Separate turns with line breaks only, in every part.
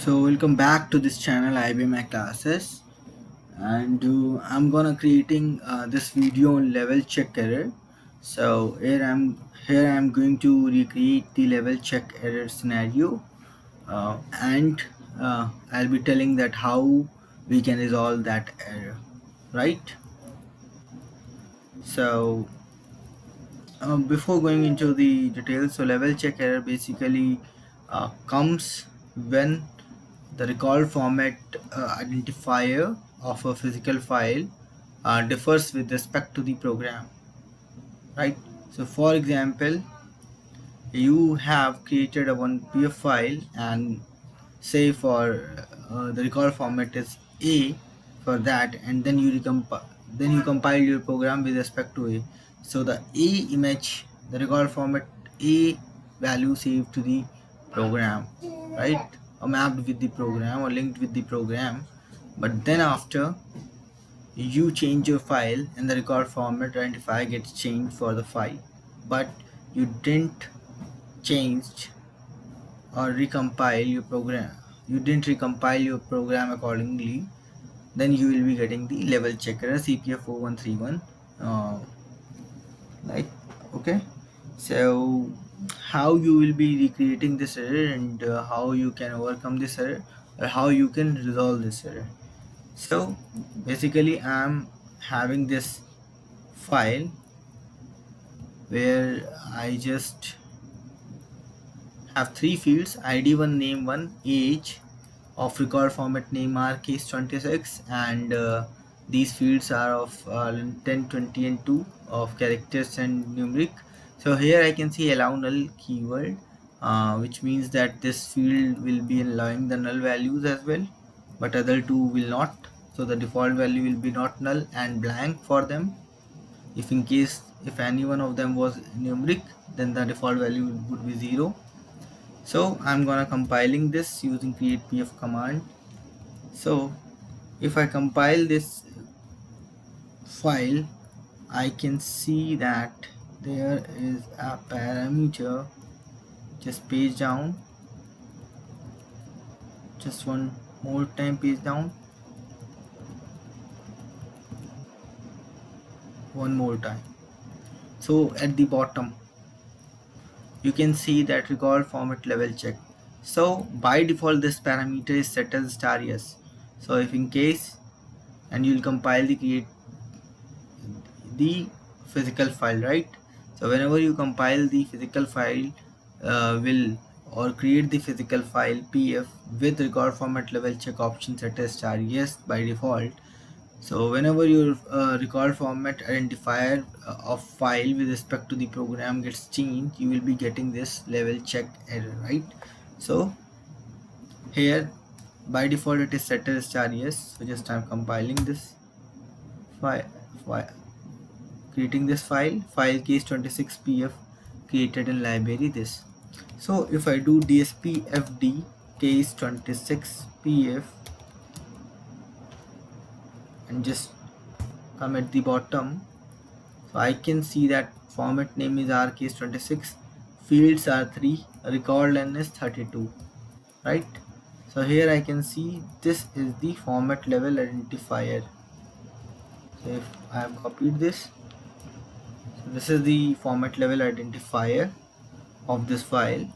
So welcome back to this channel IBM classes, and I'm gonna creating this video on level check error. So here I'm going to recreate the level check error scenario, and I'll be telling that how we can resolve that error, right? So before going into the details, so level check error basically comes when the recall format identifier of a physical file differs with respect to the program, right? So for example, you have created a one pf file, and say for the recall format is a for that, and then you compile your program with respect to a. So the a image, the recall format a value saved to the program, right, or mapped with the program or linked with the program. But then after you change your file, and the record format identifier gets changed for the file, but you didn't change or recompile your program, you didn't recompile your program accordingly, then you will be getting the level checker CPF0131, like, okay. So how you will be recreating this error, and how you can overcome this error, or how you can resolve this error. So basically I'm having this file where I just have three fields: ID1, name1, age. Of record format name are case26, and these fields are of 10, 20 and 2 of characters and numeric. So here I can see allow null keyword, which means that this field will be allowing the null values as well, but other two will not. So the default value will be not null and blank for them. If any one of them was numeric, then the default value would be 0. So I'm gonna compiling this using create pf command. So if I compile this file, I can see that there is a parameter. Just page down, just one more time, page down, one more time. So at the bottom you can see that record format level check. So by default this parameter is set as star yes. So if in case, and you'll compile the create the physical file, right? So whenever you compile the physical file, will or create the physical file pf with record format level check option set as star yes by default. So whenever your record format identifier of file with respect to the program gets changed, you will be getting this level check error, right? So here by default it is set as star yes. So just I'm compiling this file, creating this file case26 pf created in library this. So if I do dspfd case26 pf and just come at the bottom, so I can see that format name is r case26, fields are 3, record length is 32, right? So here I can see this is the format level identifier. So if I have copied this, so this is the format level identifier of this file,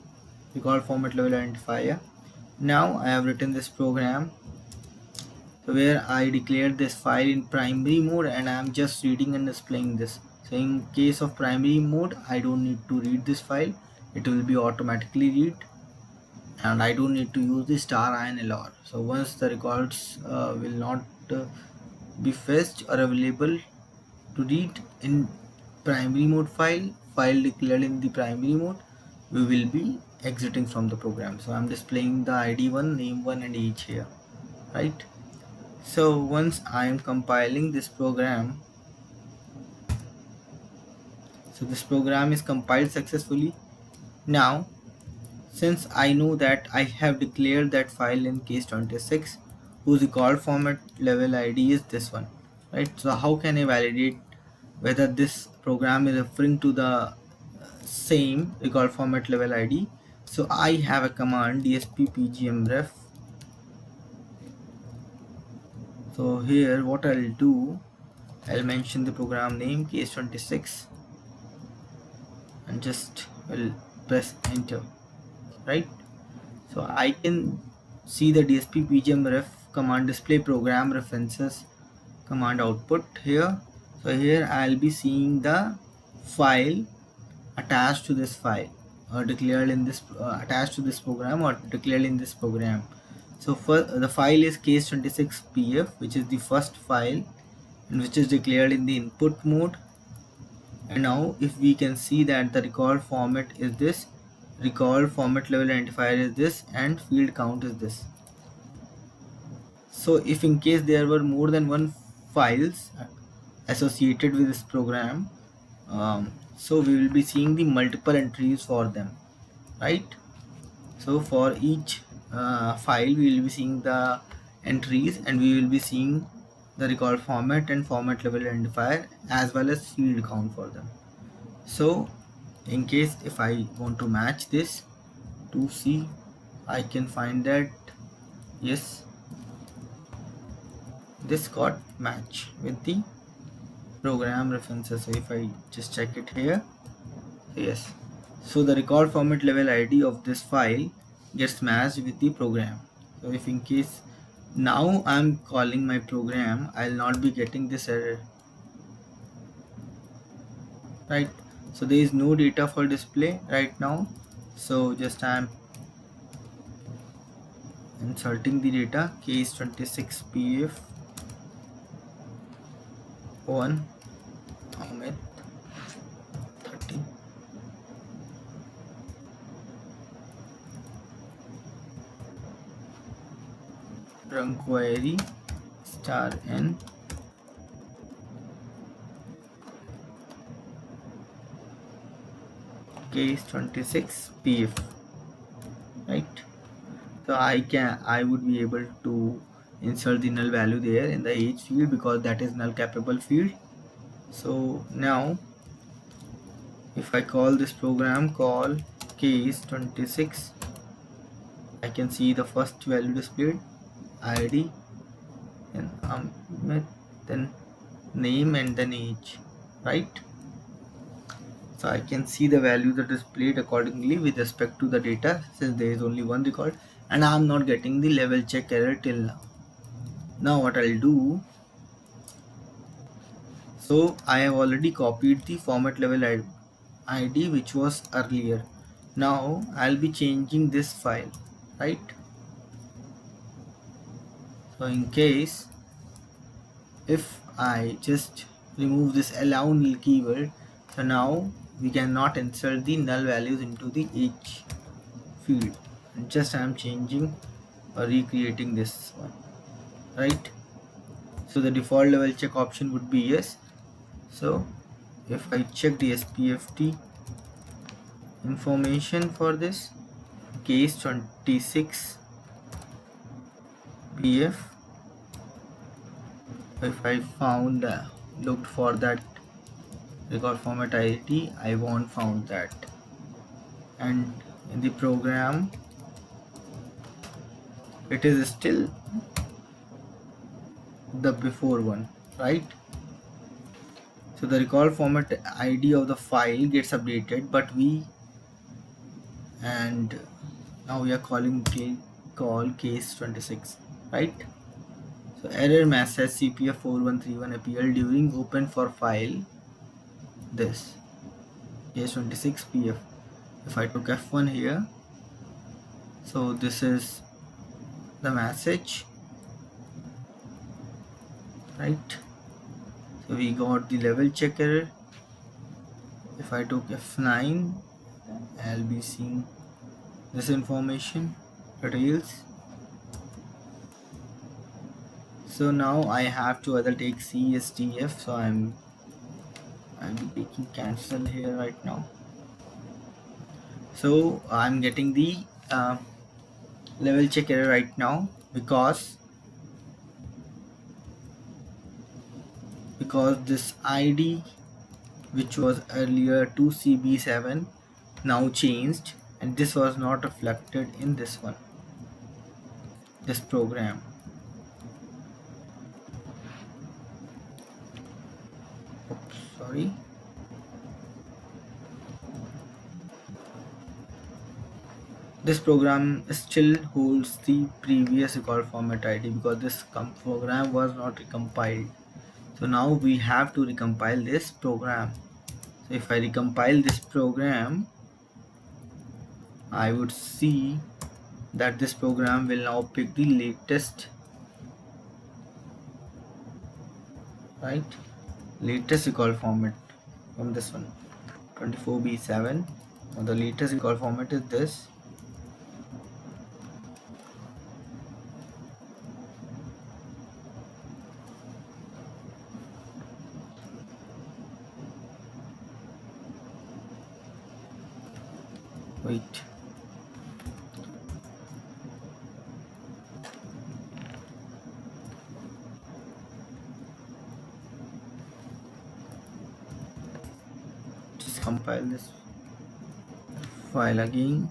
record format level identifier. Now I have written this program, so where I declared this file in primary mode, and I am just reading and displaying this. So in case of primary mode, I don't need to read this file, it will be automatically read, and I don't need to use the star INLR. So once the records will not be fetched or available to read in primary mode file declared in the primary mode, we will be exiting from the program. So I'm displaying the ID1, name1 and age here, right? So once I am compiling this program, so this program is compiled successfully. Now since I know that I have declared that file in case26 whose record format level ID is this one, right? So how can I validate whether this program is referring to the same record format level ID? So I have a command dspPGMref So here what I'll do, I'll mention the program name case26 and just will press enter, right? So I can see the DSP pgmref command display program references command output here. So here I'll be seeing the file attached to this file or declared in this attached to this program or declared in this program. So for the file is case26pf, which is the first file and which is declared in the input mode. And now if we can see that the record format is this, record format level identifier is this, and field count is this. So if in case there were more than one files associated with this program, so we will be seeing the multiple entries for them, right? So for each file we will be seeing the entries and we will be seeing the record format and format level identifier as well as field count for them. So in case if I want to match this to see, I can find that yes, this got match with the program references. So if I just check it here, yes, so the record format level ID of this file gets matched with the program. So if in case now I'm calling my program, I'll not be getting this error, right? So there is no data for display right now, so just I'm inserting the data case26pf 1 Ahmed 30. Run query star n case26pf, right? So I would be able to insert the null value there in the age field because that is null capable field. So now if I call this program, call case26, I can see the first value displayed, ID, and then name and then age, right? So I can see the values that displayed accordingly with respect to the data, since there is only one record and I am not getting the level check error till now. Now what I'll do, so I have already copied the format level ID which was earlier. Now I'll be changing this file, right? So in case if I just remove this allow null keyword, so now we cannot insert the null values into the each field, and just I am changing or recreating this one, right? So the default level check option would be yes. So if I check the SPFT information for this case26 pf, if I found looked for that record format ID, I won't found that, and in the program it is still the before one, right? So the record format ID of the file gets updated, but now we are calling call case26, right? So error message CPF4131 appeared during open for file this case26pf. If I took F1 here, so this is the message, right? So we got the level check error. If I took F9, I'll be seeing this information details. So now I have to either take CSTF, so I'm taking cancel here right now. So I'm getting the level check error right now because this ID which was earlier 2CB7 now changed, and this was not reflected in this program. sorry. This program still holds the previous record format ID because this program was not recompiled. So now we have to recompile this program. So if I recompile this program, I would see that this program will now pick the latest, right, latest recall format from this one, 24B7. Now the latest recall format is this. Wait. Just compile this file again.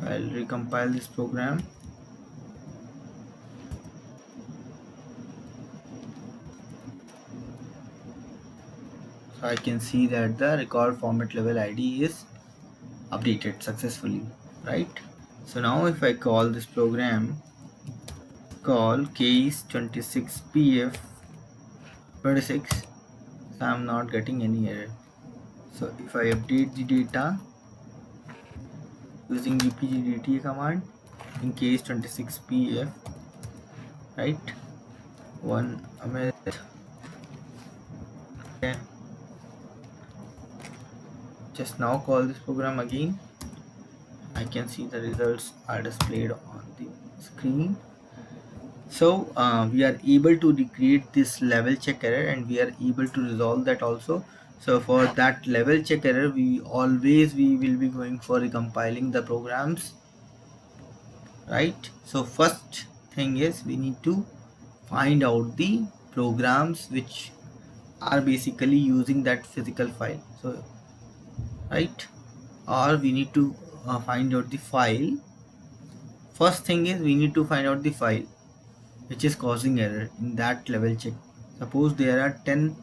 I'll recompile this program. So I can see that the record format level ID is updated successfully, right? So now if I call this program, call case 26pf26, so I'm not getting any error. So if I update the data using gpgdta command in case 26pf, right, one minute. Okay. Just now call this program again. I can see the results are displayed on the screen. So we are able to recreate this level check error and we are able to resolve that also. So for that level check error, we will be going for recompiling the programs, right? So first thing is we need to find out the programs which are basically using that physical file. So right, or we need to find out the file. First thing is we need to find out the file which is causing error in that level check. Suppose there are 10,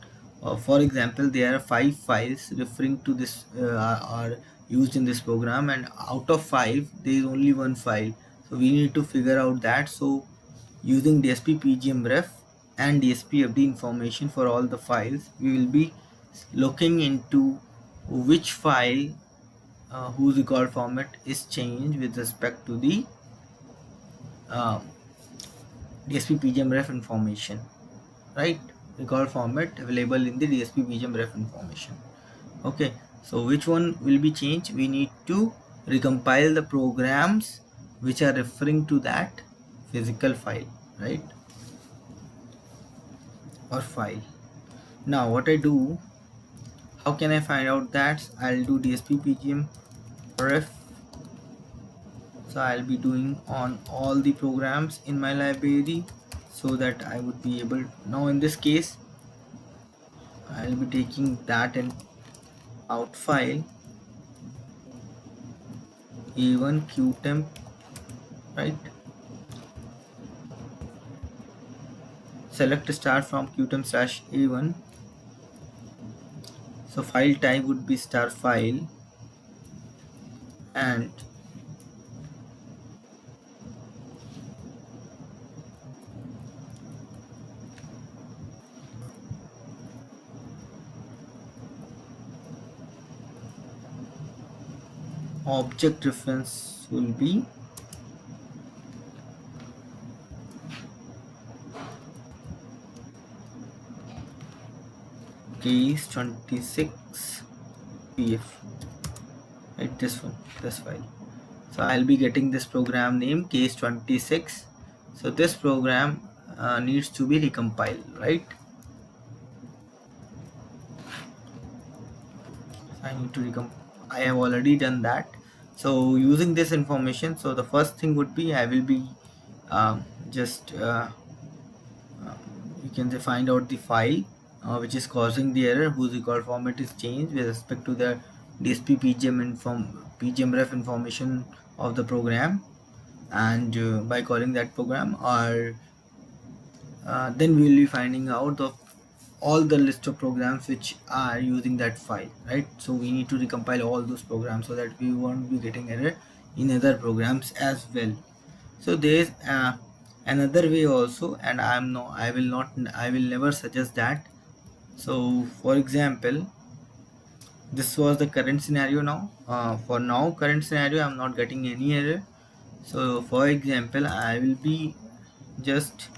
for example there are 5 files referring to this are used in this program, and out of 5 there is only one file. So we need to figure out that. So using DSP PGMRef and DSP FD information for all the files, we will be looking into which file whose record format is changed with respect to the DSP PGMRef information, right? Record format available in the DSP PGMRef information. Okay, so which one will be changed? We need to recompile the programs which are referring to that physical file, right, or file. Now what I do, how can I find out that? I'll do DSP PGMRef. So I'll be doing on all the programs in my library so that I would be able. Now in this case I'll be taking that and out file a1 qtemp, right, select start from qtemp /a1. So file type would be star file and object reference will be case 26 pf, right, this one, this file. So I'll be getting this program name case 26. So this program needs to be recompiled, right? I need to recompile. I have already done that. So using this information, so the first thing would be I will be just you can say find out the file which is causing the error, whose record format is changed with respect to the DSP pgmref information of the program, and by calling that program, or then we will be finding out of all the list of programs which are using that file, right? So we need to recompile all those programs so that we won't be getting error in other programs as well. So there is another way also, and I will never suggest that. So for example, this was the current scenario. Now for now current scenario, I'm not getting any error. So for example, I will be just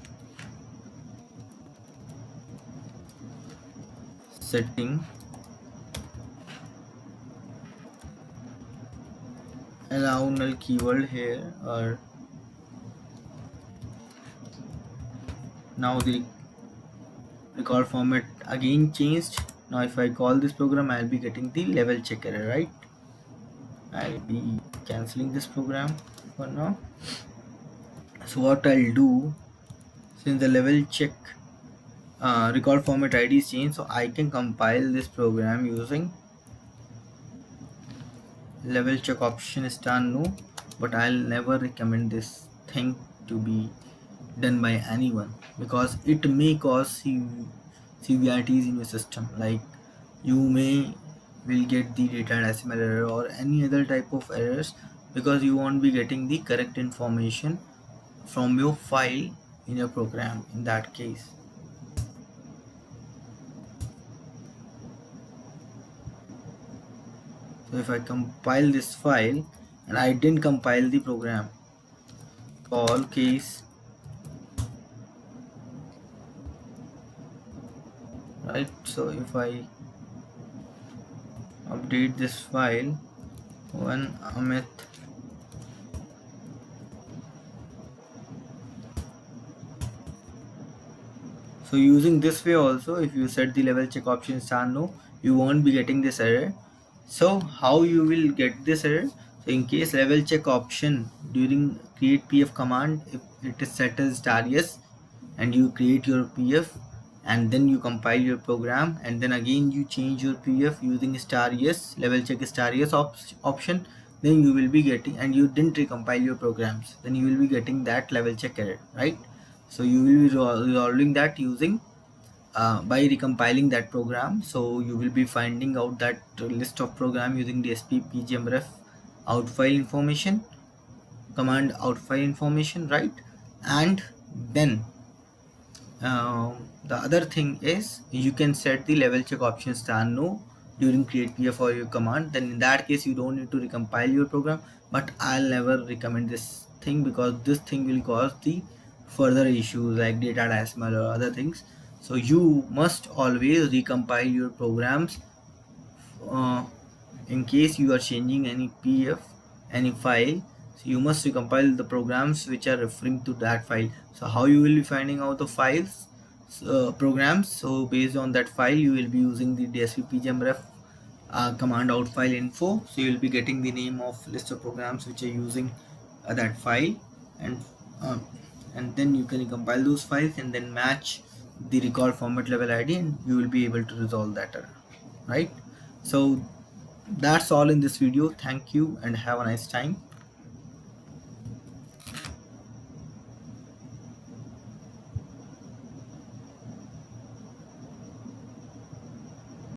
setting allow null keyword here, or now the record format again changed. Now if I call this program, I'll be getting the level check error, right? I'll be canceling this program for now. So what I'll do, since the level check record format ID is changed, so I can compile this program using level check option star no, but I'll never recommend this thing to be done by anyone, because it may cause severities in your system. Like you may will get the data decimal error or any other type of errors, because you won't be getting the correct information from your file in your program in that case. So if I compile this file and I didn't compile the program, call case, right? So if I update this file, one Amit, so using this way also, if you set the level check option star no, you won't be getting this error. So how you will get this error? So in case level check option during create pf command, if it is set as star yes, and you create your pf and then you compile your program, and then again you change your pf using star yes, level check star yes option, then you will be getting, and you didn't recompile your programs, then you will be getting that level check error, right? So you will be resolving that using by recompiling that program. So you will be finding out that list of program using dsp pgmref out file information command out file information, right? And then the other thing is you can set the level check option star no during create pf or your command. Then in that case you don't need to recompile your program, but I'll never recommend this thing, because this thing will cause the further issues like data decimal or other things. So you must always recompile your programs uh, in case you are changing any pf, any file. So you must recompile the programs which are referring to that file. So how you will be finding out the files, programs? So based on that file you will be using the dsp pgmref command out file info. So you will be getting the name of list of programs which are using that file, and uh, and then you can compile those files and then match the record format level id, and you will be able to resolve that error, right? So that's all in this video. Thank you and have a nice time.